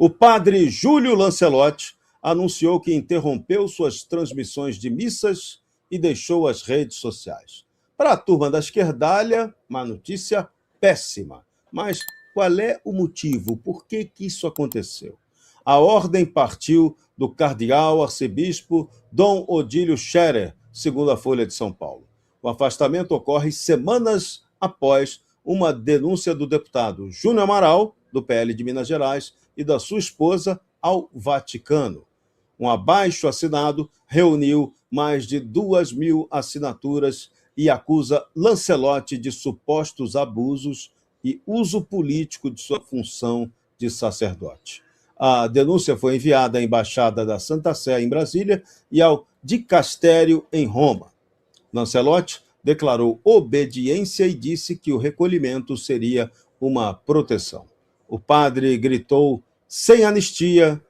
O padre Júlio Lancelotti anunciou que interrompeu suas transmissões de missas e deixou as redes sociais. Para a turma da esquerdalha, uma notícia péssima. Mas qual é o motivo? Por que isso aconteceu? A ordem partiu do cardeal arcebispo Dom Odílio Scherer, segundo a Folha de São Paulo. O afastamento ocorre semanas após uma denúncia do deputado Júnior Amaral, do PL de Minas Gerais, e da sua esposa ao Vaticano. Um abaixo-assinado reuniu mais de 2.000 assinaturas e acusa Lancelotti de supostos abusos e uso político de sua função de sacerdote. A denúncia foi enviada à Embaixada da Santa Sé, em Brasília, e ao Dicastério, em Roma. Lancelotti declarou obediência e disse que o recolhimento seria uma proteção. O padre gritou sem anistia,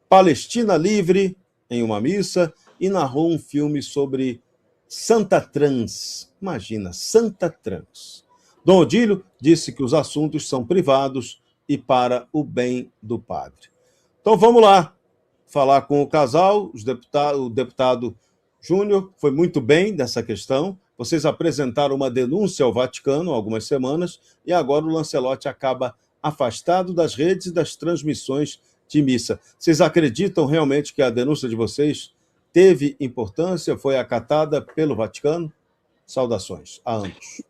Palestina livre, em uma missa, e narrou um filme sobre Santa Trans. Imagina, Santa Trans. Dom Odílio disse que os assuntos são privados e para o bem do padre. Então vamos lá, falar com o casal, o deputado Júnior foi muito bem nessa questão. Vocês apresentaram uma denúncia ao Vaticano há algumas semanas e agora o Lancelotti acaba afastado das redes e das transmissões de missa. Vocês acreditam realmente que a denúncia de vocês teve importância, foi acatada pelo Vaticano? Saudações a ambos.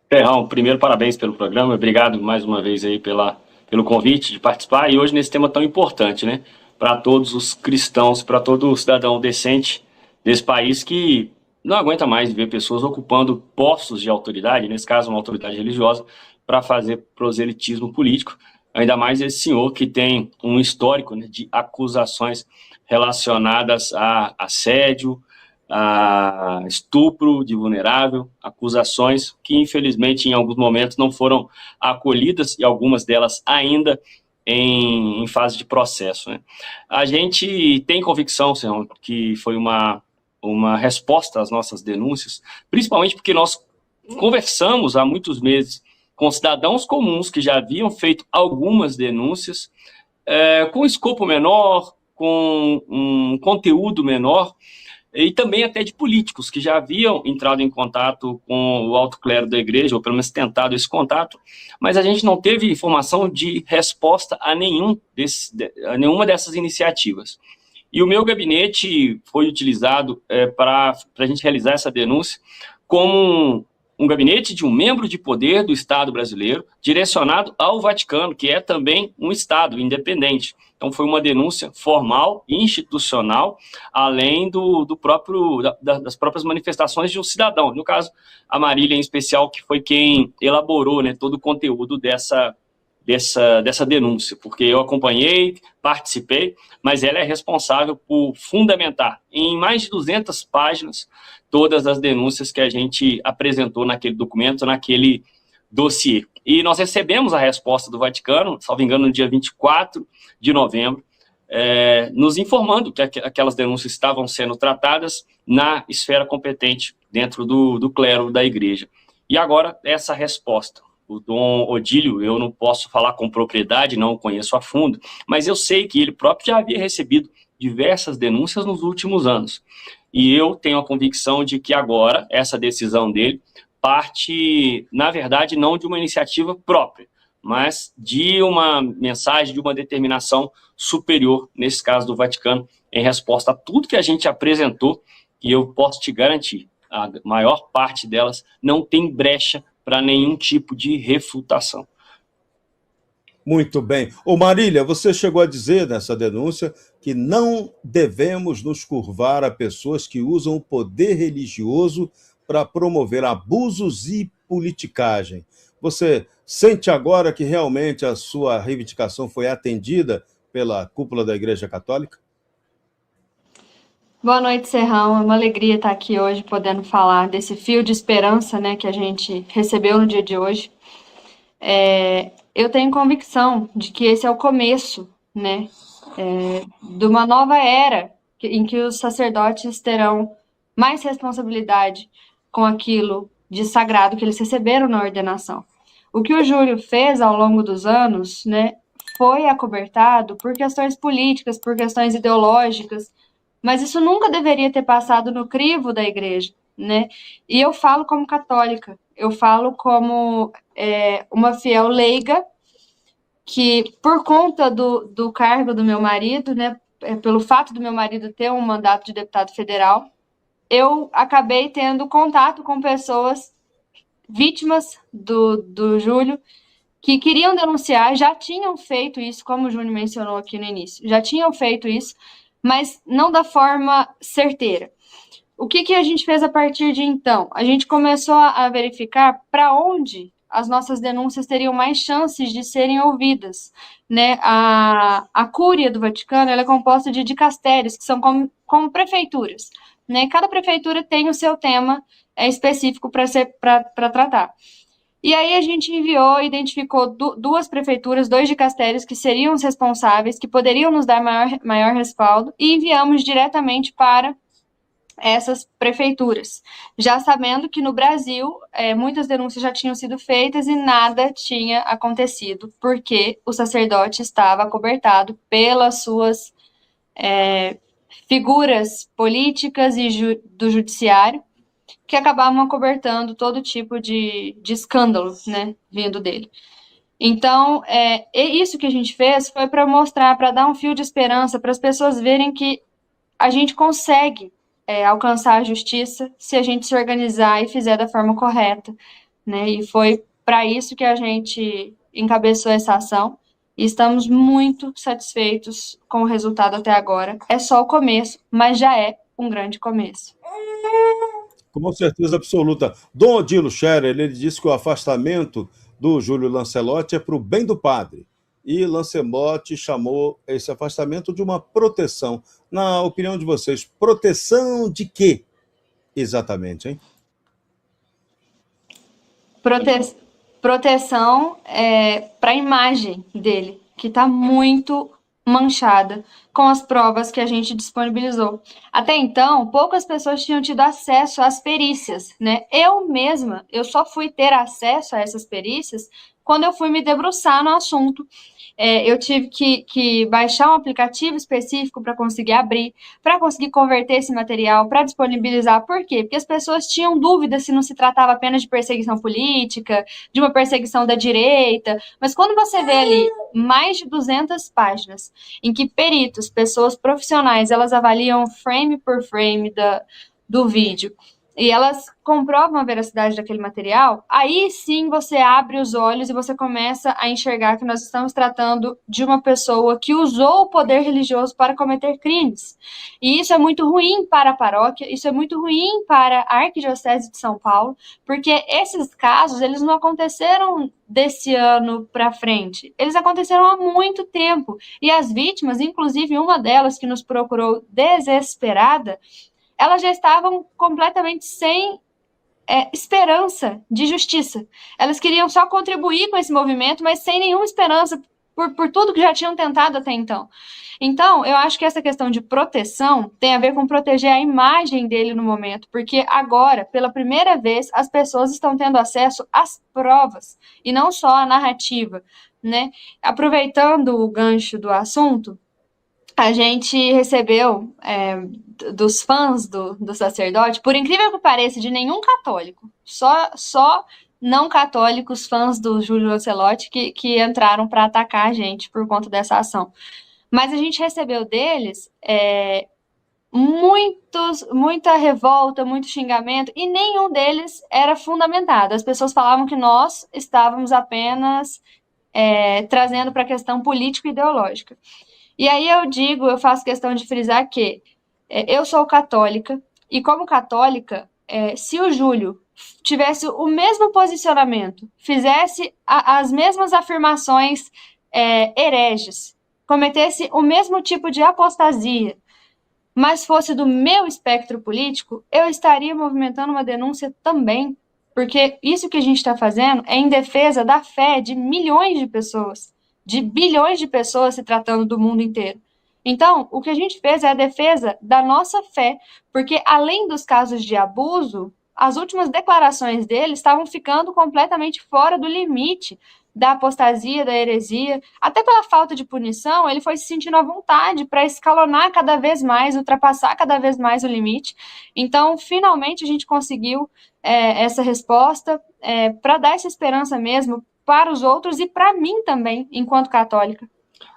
Ferrão, primeiro, parabéns pelo programa, obrigado mais uma vez aí pelo convite de participar, e hoje nesse tema tão importante, né, para todos os cristãos, para todo cidadão decente desse país que não aguenta mais ver pessoas ocupando postos de autoridade, nesse caso uma autoridade religiosa, para fazer proselitismo político, ainda mais esse senhor que tem um histórico, né, de acusações relacionadas a assédio, a estupro de vulnerável, acusações que infelizmente em alguns momentos não foram acolhidas e algumas delas ainda em fase de processo, né? A gente tem convicção, senhor, que foi uma resposta às nossas denúncias, principalmente porque nós conversamos há muitos meses com cidadãos comuns que já haviam feito algumas denúncias, com escopo menor, com um conteúdo menor, e também até de políticos que já haviam entrado em contato com o alto clero da igreja, ou pelo menos tentado esse contato, mas a gente não teve informação de resposta a nenhuma dessas iniciativas. E o meu gabinete foi utilizado para a gente realizar essa denúncia como um gabinete de um membro de poder do Estado brasileiro, direcionado ao Vaticano, que é também um Estado independente. Então foi uma denúncia formal e institucional, além das próprias manifestações de um cidadão. No caso, a Marília em especial, que foi quem elaborou, né, todo o conteúdo dessa denúncia, porque eu acompanhei, participei, mas ela é responsável por fundamentar em mais de 200 páginas todas as denúncias que a gente apresentou naquele documento, naquele dossiê. E nós recebemos a resposta do Vaticano, salvo engano, no dia 24 de novembro, nos informando que aquelas denúncias estavam sendo tratadas na esfera competente dentro do clero da igreja. E agora, essa resposta. O Dom Odílio, eu não posso falar com propriedade, não o conheço a fundo, mas eu sei que ele próprio já havia recebido diversas denúncias nos últimos anos. E eu tenho a convicção de que agora essa decisão dele parte, na verdade, não de uma iniciativa própria, mas de uma mensagem, de uma determinação superior, nesse caso do Vaticano, em resposta a tudo que a gente apresentou, e eu posso te garantir, a maior parte delas não tem brecha para nenhum tipo de refutação. Muito bem. Ô Marília, você chegou a dizer nessa denúncia que não devemos nos curvar a pessoas que usam o poder religioso para promover abusos e politicagem. Você sente agora que realmente a sua reivindicação foi atendida pela cúpula da Igreja Católica? Boa noite, Serrão. É uma alegria estar aqui hoje podendo falar desse fio de esperança, né, que a gente recebeu no dia de hoje. Eu tenho convicção de que esse é o começo, né, de uma nova era em que os sacerdotes terão mais responsabilidade com aquilo de sagrado que eles receberam na ordenação. O que o Júlio fez ao longo dos anos, né, foi acobertado por questões políticas, por questões ideológicas, mas isso nunca deveria ter passado no crivo da igreja, né? E eu falo como católica, eu falo como uma fiel leiga, que por conta do cargo do meu marido, né, pelo fato do meu marido ter um mandato de deputado federal, eu acabei tendo contato com pessoas vítimas do Júlio, que queriam denunciar, já tinham feito isso, como o Júnior mencionou aqui no início, já tinham feito isso, mas não da forma certeira. O que a gente fez a partir de então? A gente começou a verificar para onde as nossas denúncias teriam mais chances de serem ouvidas, né? A Cúria do Vaticano, ela é composta de dicastérios, que são como prefeituras, né? Cada prefeitura tem o seu tema específico para tratar. E aí a gente enviou, identificou duas prefeituras, 2 dicastérios que seriam os responsáveis, que poderiam nos dar maior respaldo, e enviamos diretamente para essas prefeituras, já sabendo que no Brasil muitas denúncias já tinham sido feitas e nada tinha acontecido, porque o sacerdote estava acobertado pelas suas figuras políticas e do judiciário, que acabavam acobertando todo tipo de escândalo, né, vindo dele. Então, isso que a gente fez foi para mostrar, para dar um fio de esperança, para as pessoas verem que a gente consegue alcançar a justiça se a gente se organizar e fizer da forma correta, né? E foi para isso que a gente encabeçou essa ação e estamos muito satisfeitos com o resultado até agora. É só o começo, mas já é um grande começo. Com certeza absoluta. Dom Odilo Scherer, ele disse que o afastamento do Júlio Lancelotti é para o bem do padre. E Lancelotti chamou esse afastamento de uma proteção. Na opinião de vocês, proteção de quê exatamente, hein? Proteção para a imagem dele, que está muito manchada com as provas que a gente disponibilizou. Até então, poucas pessoas tinham tido acesso às perícias, né? Eu só fui ter acesso a essas perícias quando eu fui me debruçar no assunto. Eu tive que baixar um aplicativo específico para conseguir abrir, para conseguir converter esse material, para disponibilizar. Por quê? Porque as pessoas tinham dúvidas se não se tratava apenas de perseguição política, de uma perseguição da direita, mas quando você vê ali mais de 200 páginas em que peritos, pessoas profissionais, elas avaliam frame por frame do vídeo, e elas comprovam a veracidade daquele material, aí sim você abre os olhos e você começa a enxergar que nós estamos tratando de uma pessoa que usou o poder religioso para cometer crimes. E isso é muito ruim para a paróquia, isso é muito ruim para a Arquidiocese de São Paulo, porque esses casos, eles não aconteceram desse ano para frente, eles aconteceram há muito tempo. E as vítimas, inclusive uma delas que nos procurou desesperada, elas já estavam completamente sem esperança de justiça. Elas queriam só contribuir com esse movimento, mas sem nenhuma esperança por tudo que já tinham tentado até então. Então, eu acho que essa questão de proteção tem a ver com proteger a imagem dele no momento, porque agora, pela primeira vez, as pessoas estão tendo acesso às provas, e não só à narrativa, né? Aproveitando o gancho do assunto, a gente recebeu dos fãs do sacerdote, por incrível que pareça, de nenhum católico, só não católicos fãs do Júlio Lancelotti que entraram para atacar a gente por conta dessa ação. Mas a gente recebeu deles muita revolta, muito xingamento, e nenhum deles era fundamentado. As pessoas falavam que nós estávamos apenas trazendo para a questão político-ideológica. E aí eu faço questão de frisar que eu sou católica, e como católica, se o Júlio tivesse o mesmo posicionamento, fizesse as mesmas afirmações hereges, cometesse o mesmo tipo de apostasia, mas fosse do meu espectro político, eu estaria movimentando uma denúncia também, porque isso que a gente está fazendo é em defesa da fé de milhões de pessoas, de bilhões de pessoas se tratando do mundo inteiro. Então, o que a gente fez é a defesa da nossa fé, porque além dos casos de abuso, as últimas declarações dele estavam ficando completamente fora do limite da apostasia, da heresia, até pela falta de punição, ele foi se sentindo à vontade para escalonar cada vez mais, ultrapassar cada vez mais o limite. Então, finalmente, a gente conseguiu essa resposta para dar essa esperança mesmo para os outros e para mim também, enquanto católica.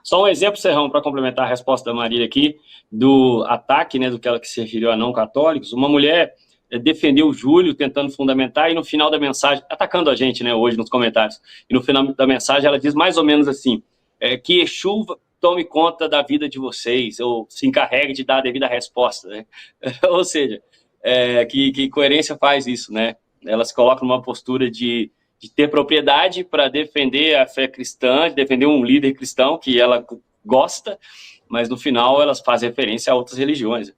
Só um exemplo, Serrão, para complementar a resposta da Marília aqui, do ataque, né, do que ela que se referiu a não católicos. Uma mulher defendeu o Júlio, tentando fundamentar, e no final da mensagem, atacando a gente, né, hoje nos comentários, e no final da mensagem ela diz mais ou menos assim, que Exu tome conta da vida de vocês, ou se encarregue de dar a devida resposta, né? Ou seja, que coerência faz isso, né? Ela se coloca numa postura de ter propriedade para defender a fé cristã, de defender um líder cristão que ela gosta, mas no final elas fazem referência a outras religiões.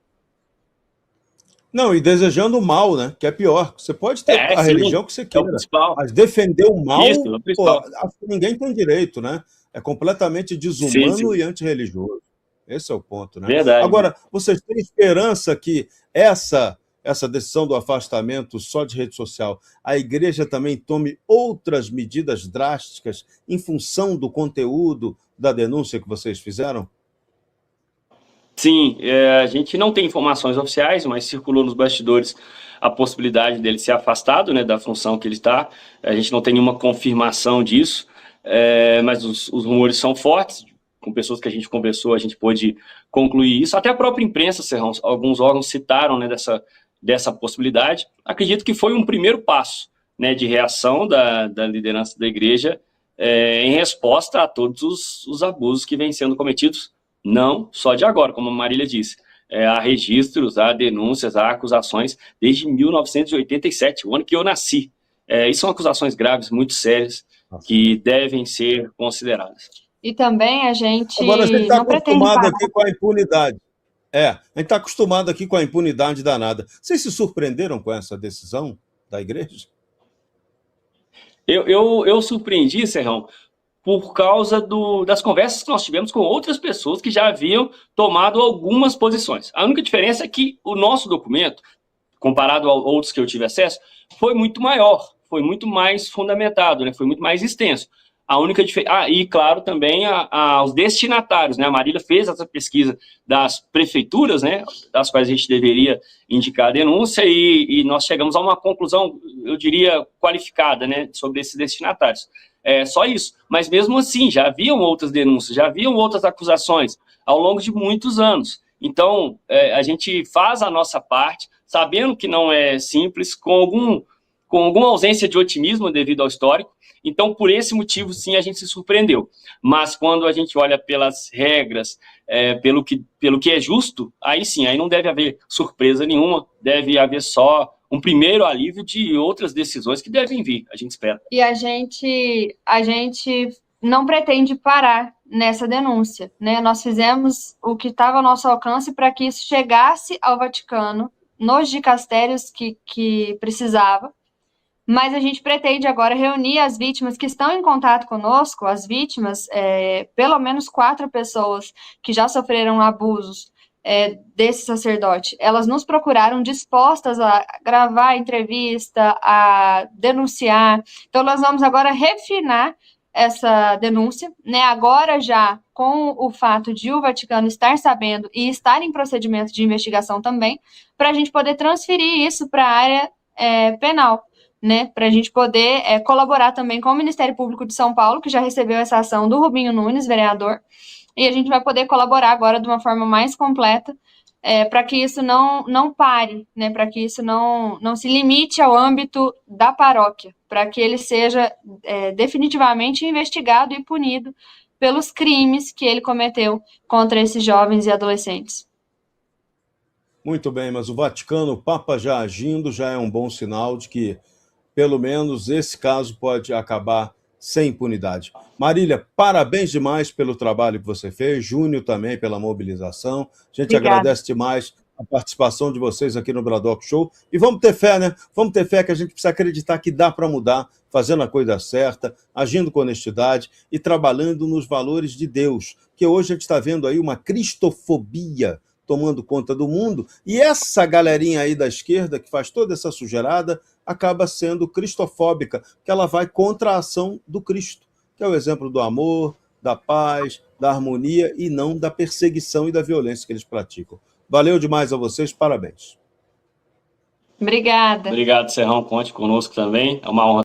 Não, e desejando o mal, né? Que é pior. Você pode ter a sim, religião que você queira, principal. mas defender o mal, Isso, é o principal. acho que ninguém tem direito, né? É completamente desumano e antirreligioso. Esse é o ponto, né? Verdade. Agora, vocês têm esperança que essa decisão do afastamento só de rede social, a igreja também tome outras medidas drásticas em função do conteúdo da denúncia que vocês fizeram? Sim, a gente não tem informações oficiais, mas circulou nos bastidores a possibilidade dele ser afastado, né, da função que ele está. A gente não tem nenhuma confirmação disso, mas os rumores são fortes. Com pessoas que a gente conversou, a gente pôde concluir isso. Até a própria imprensa, Serrão, alguns órgãos citaram, né, dessa possibilidade. Acredito que foi um primeiro passo, né, de reação da liderança da igreja em resposta a todos os abusos que vêm sendo cometidos, não só de agora, como a Marília disse. Há registros, há denúncias, há acusações desde 1987, o ano que eu nasci. E são acusações graves, muito sérias, que devem ser consideradas. E também a gente Agora, a gente está não pretende acostumado parar. aqui com a impunidade. A gente está acostumado aqui com a impunidade danada. Vocês se surpreenderam com essa decisão da igreja? Eu surpreendi, Serrão, por causa das conversas que nós tivemos com outras pessoas que já haviam tomado algumas posições. A única diferença é que o nosso documento, comparado a outros que eu tive acesso, foi muito maior, foi muito mais fundamentado, né? Foi muito mais extenso. A única diferença... e claro, também aos destinatários, né? A Marília fez essa pesquisa das prefeituras, né? Das quais a gente deveria indicar a denúncia, e nós chegamos a uma conclusão, eu diria, qualificada, né? Sobre esses destinatários. Só isso. Mas mesmo assim, já haviam outras denúncias, já haviam outras acusações ao longo de muitos anos. Então, a gente faz a nossa parte, sabendo que não é simples, com alguma ausência de otimismo devido ao histórico. Então, por esse motivo, sim, a gente se surpreendeu. Mas quando a gente olha pelas regras, pelo que é justo, aí sim, aí não deve haver surpresa nenhuma, deve haver só um primeiro alívio de outras decisões que devem vir, a gente espera. E a gente não pretende parar nessa denúncia, né? Nós fizemos o que estava ao nosso alcance para que isso chegasse ao Vaticano, nos dicastérios que precisava, mas a gente pretende agora reunir as vítimas que estão em contato conosco, as vítimas, pelo menos 4 pessoas que já sofreram abusos desse sacerdote. Elas nos procuraram dispostas a gravar a entrevista, a denunciar. Então, nós vamos agora refinar essa denúncia, né? Agora já com o fato de o Vaticano estar sabendo e estar em procedimento de investigação também, para a gente poder transferir isso para a área penal, né, para a gente poder colaborar também com o Ministério Público de São Paulo, que já recebeu essa ação do Rubinho Nunes, vereador, e a gente vai poder colaborar agora de uma forma mais completa, para que isso não pare, né, para que isso não se limite ao âmbito da paróquia, para que ele seja definitivamente investigado e punido pelos crimes que ele cometeu contra esses jovens e adolescentes. Muito bem, mas o Vaticano, o Papa já agindo, já é um bom sinal de que pelo menos esse caso pode acabar sem impunidade. Marília, parabéns demais pelo trabalho que você fez, Júnior também pela mobilização. A gente agradece demais a participação de vocês aqui no Bradock Show. E vamos ter fé, né? Vamos ter fé que a gente precisa acreditar que dá para mudar, fazendo a coisa certa, agindo com honestidade e trabalhando nos valores de Deus, que hoje a gente está vendo aí uma cristofobia tomando conta do mundo, e essa galerinha aí da esquerda que faz toda essa sujeirada acaba sendo cristofóbica, que ela vai contra a ação do Cristo, que é o exemplo do amor, da paz, da harmonia e não da perseguição e da violência que eles praticam. Valeu demais a vocês, parabéns. Obrigada. Obrigado, Serrão. Conte conosco também. É uma honra